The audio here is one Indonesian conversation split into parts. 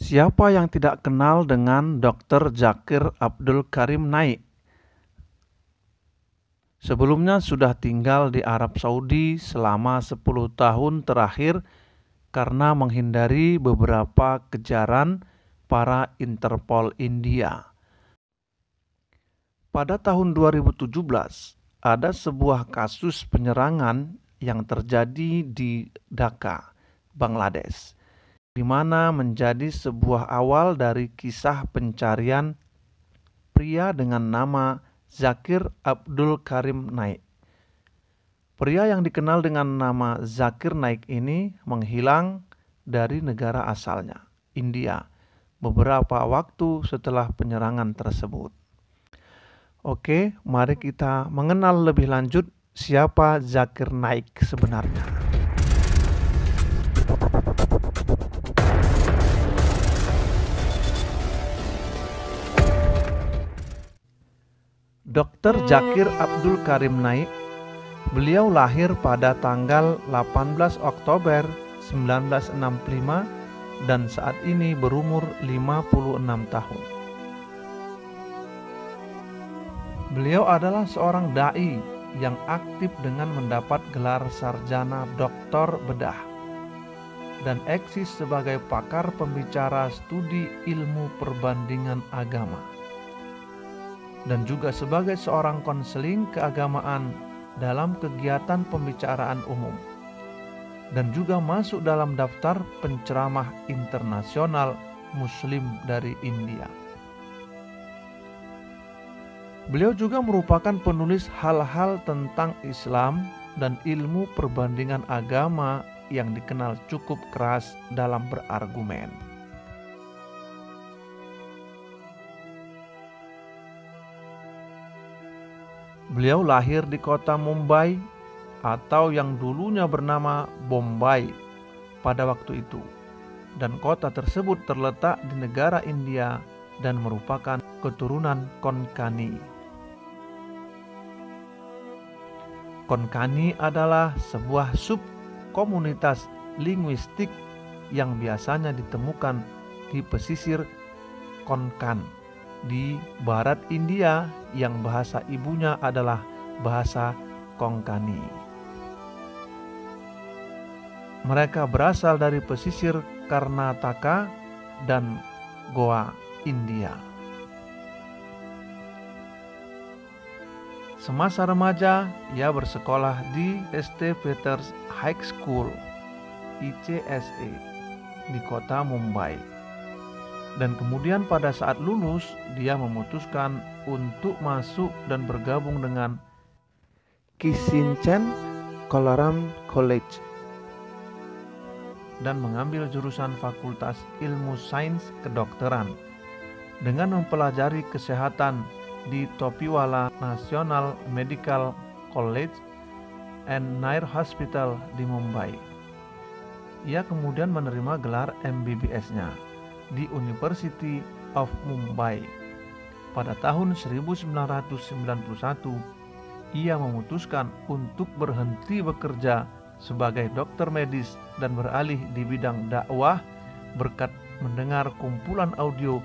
Siapa yang tidak kenal dengan Dr. Zakir Abdul Karim Naik? Sebelumnya sudah tinggal di Arab Saudi selama 10 tahun terakhir karena menghindari beberapa kejaran para Interpol India. Pada tahun 2017, ada sebuah kasus penyerangan yang terjadi di Dhaka, Bangladesh, di mana menjadi sebuah awal dari kisah pencarian pria dengan nama Zakir Abdul Karim Naik. Pria yang dikenal dengan nama Zakir Naik ini menghilang dari negara asalnya, India, beberapa waktu setelah penyerangan tersebut. Oke, mari kita mengenal lebih lanjut siapa Zakir Naik sebenarnya. Dr. Zakir Abdul Karim Naik, beliau lahir pada tanggal 18 Oktober 1965 dan saat ini berumur 56 tahun. Beliau adalah seorang dai yang aktif dengan mendapat gelar sarjana doktor bedah dan eksis sebagai pakar pembicara studi ilmu perbandingan agama dan juga sebagai seorang konseling keagamaan dalam kegiatan pembicaraan umum dan juga masuk dalam daftar penceramah internasional Muslim dari India. Beliau juga merupakan penulis hal-hal tentang Islam dan ilmu perbandingan agama yang dikenal cukup keras dalam berargumen. Beliau lahir di kota Mumbai atau yang dulunya bernama Bombay pada waktu itu, dan kota tersebut terletak di negara India dan merupakan keturunan Konkani. Konkani adalah sebuah subkomunitas linguistik yang biasanya ditemukan di pesisir Konkan di barat India yang bahasa ibunya adalah bahasa Konkani. Mereka berasal dari pesisir Karnataka dan Goa, India. Semasa remaja, ia bersekolah di St. Peter's High School (ICSE) di kota Mumbai. Dan kemudian pada saat lulus, dia memutuskan untuk masuk dan bergabung dengan Kishinchen Kolaram College dan mengambil jurusan Fakultas Ilmu Sains Kedokteran dengan mempelajari kesehatan di Topiwala National Medical College and Nair Hospital di Mumbai. Ia kemudian menerima gelar MBBS-nya di University of Mumbai. Pada tahun 1991, ia memutuskan untuk berhenti bekerja sebagai dokter medis dan beralih di bidang dakwah berkat mendengar kumpulan audio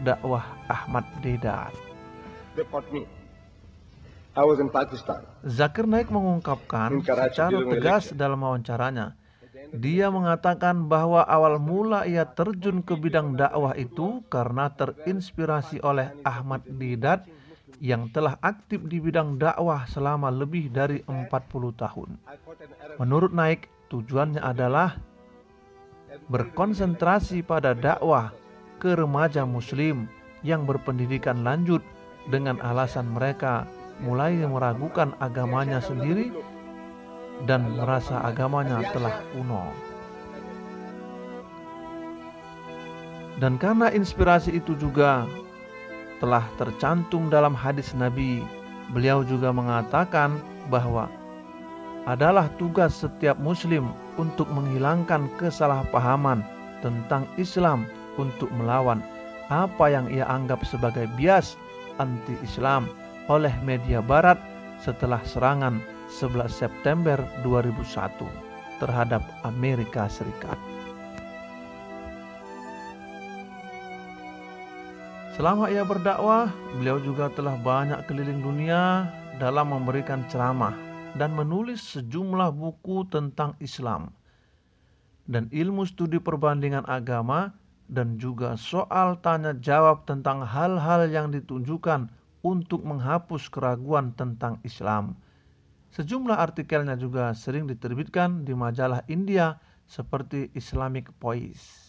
dakwah Ahmad Deedat. Zakir Naik mengungkapkan secara tegas dalam wawancaranya. Dia mengatakan bahwa awal mula ia terjun ke bidang dakwah itu karena terinspirasi oleh Ahmad Deedat yang telah aktif di bidang dakwah selama lebih dari 40 tahun. Menurut Naik, tujuannya adalah berkonsentrasi pada dakwah ke remaja muslim yang berpendidikan lanjut dengan alasan mereka mulai meragukan agamanya sendiri dan merasa agamanya telah kuno. Dan karena inspirasi itu juga telah tercantum dalam hadis Nabi, beliau juga mengatakan bahwa adalah tugas setiap muslim untuk menghilangkan kesalahpahaman tentang Islam untuk melawan apa yang ia anggap sebagai bias anti-Islam oleh media barat setelah serangan 11 September 2001 terhadap Amerika Serikat. Selama ia berdakwah, beliau juga telah banyak keliling dunia dalam memberikan ceramah dan menulis sejumlah buku tentang Islam dan ilmu studi perbandingan agama, dan juga soal tanya jawab tentang hal-hal yang ditunjukkan untuk menghapus keraguan tentang Islam. Sejumlah artikelnya juga sering diterbitkan di majalah India seperti Islamic Voice.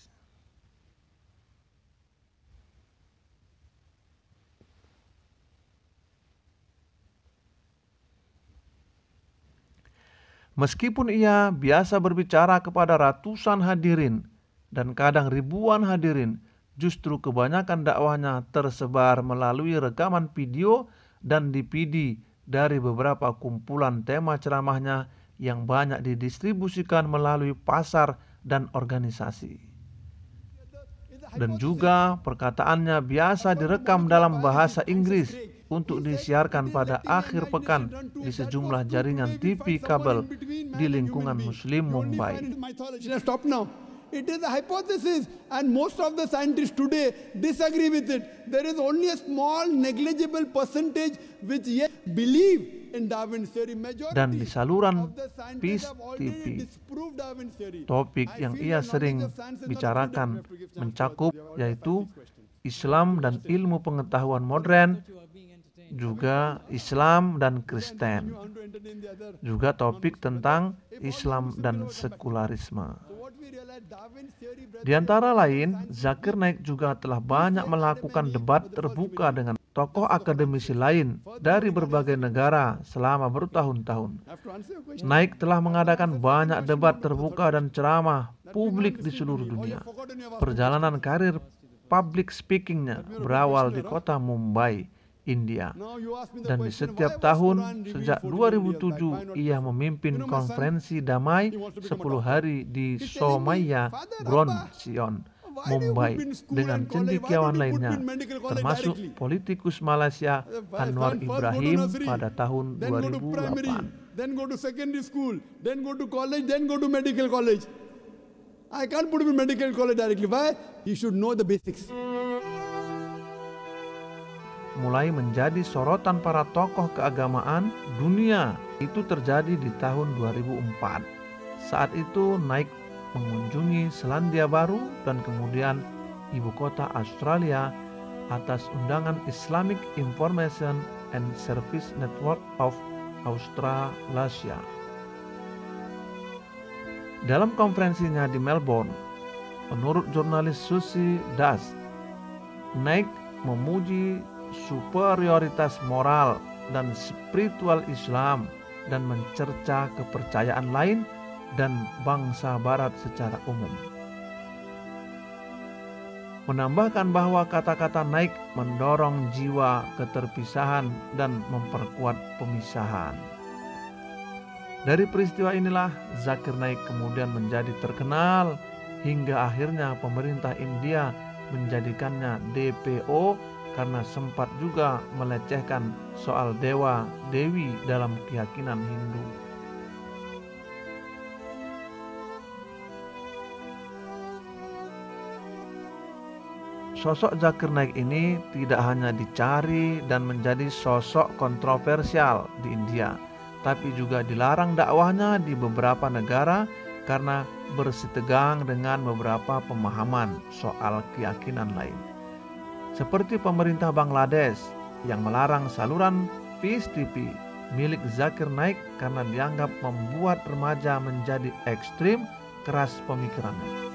Meskipun ia biasa berbicara kepada ratusan hadirin dan kadang ribuan hadirin, justru kebanyakan dakwahnya tersebar melalui rekaman video dan DVD dari beberapa kumpulan tema ceramahnya yang banyak didistribusikan melalui pasar dan organisasi. Dan juga perkataannya biasa direkam dalam bahasa Inggris untuk disiarkan pada akhir pekan di sejumlah jaringan TV kabel di lingkungan Muslim Mumbai. It is a hypothesis, and most of the scientists today disagree with it. There is only a small negligible percentage which yet believe in Darwin's theory. Dan di saluran Peace TV, topik yang ia sering bicarakan mencakup yaitu Islam dan ilmu pengetahuan modern, juga Islam dan Kristen, juga topik tentang Islam dan sekularisme. Di antara lain, Zakir Naik juga telah banyak melakukan debat terbuka dengan tokoh akademisi lain dari berbagai negara selama bertahun-tahun. Naik telah mengadakan banyak debat terbuka dan ceramah publik di seluruh dunia. Perjalanan karir public speakingnya berawal di kota Mumbai, India. Dan di setiap tahun sejak 2007 ia memimpin konferensi damai 10 hari di Somaiya Ground Sion, Mumbai dengan cendekiawan lainnya, termasuk politikus Malaysia Anwar Ibrahim pada tahun 2008. Then go to secondary school, then go to college, then go to medical college. I can't put him in medical college directly. Why? He should know the basics. Mulai menjadi sorotan para tokoh keagamaan dunia itu terjadi di tahun 2004. Saat itu Naik mengunjungi Selandia Baru dan kemudian ibu kota Australia atas undangan Islamic Information and Service Network of Australasia. Dalam konferensinya di Melbourne, menurut jurnalis Susie Das, Naik memuji superioritas moral dan spiritual Islam dan mencerca kepercayaan lain dan bangsa barat secara umum. Menambahkan bahwa kata-kata Naik mendorong jiwa keterpisahan dan memperkuat pemisahan. Dari peristiwa inilah Zakir Naik kemudian menjadi terkenal hingga akhirnya pemerintah India menjadikannya DPO karena sempat juga melecehkan soal dewa dewi dalam keyakinan Hindu. Sosok Zakir Naik ini tidak hanya dicari dan menjadi sosok kontroversial di India, tapi juga dilarang dakwahnya di beberapa negara karena bersitegang dengan beberapa pemahaman soal keyakinan lain. Seperti pemerintah Bangladesh yang melarang saluran Peace TV milik Zakir Naik karena dianggap membuat remaja menjadi ekstrim keras pemikirannya.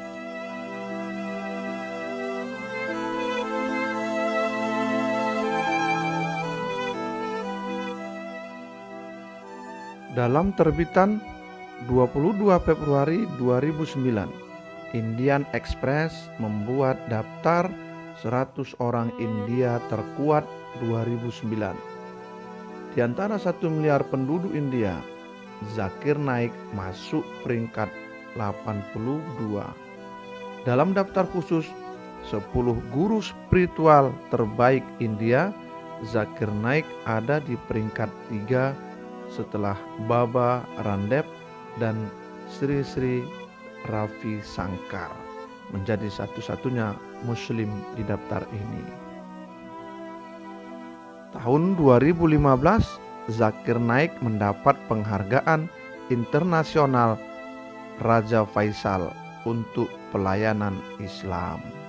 Dalam terbitan 22 Februari 2009, Indian Express membuat daftar 100 orang India terkuat 2009. Di antara 1 miliar penduduk India, Zakir Naik masuk peringkat 82. Dalam daftar khusus 10 guru spiritual terbaik India, Zakir Naik ada di peringkat 3 setelah Baba Ramdev dan Sri Sri Ravi Shankar, menjadi satu-satunya Muslim di daftar ini. Tahun 2015, Zakir Naik mendapat penghargaan internasional Raja Faisal untuk pelayanan Islam.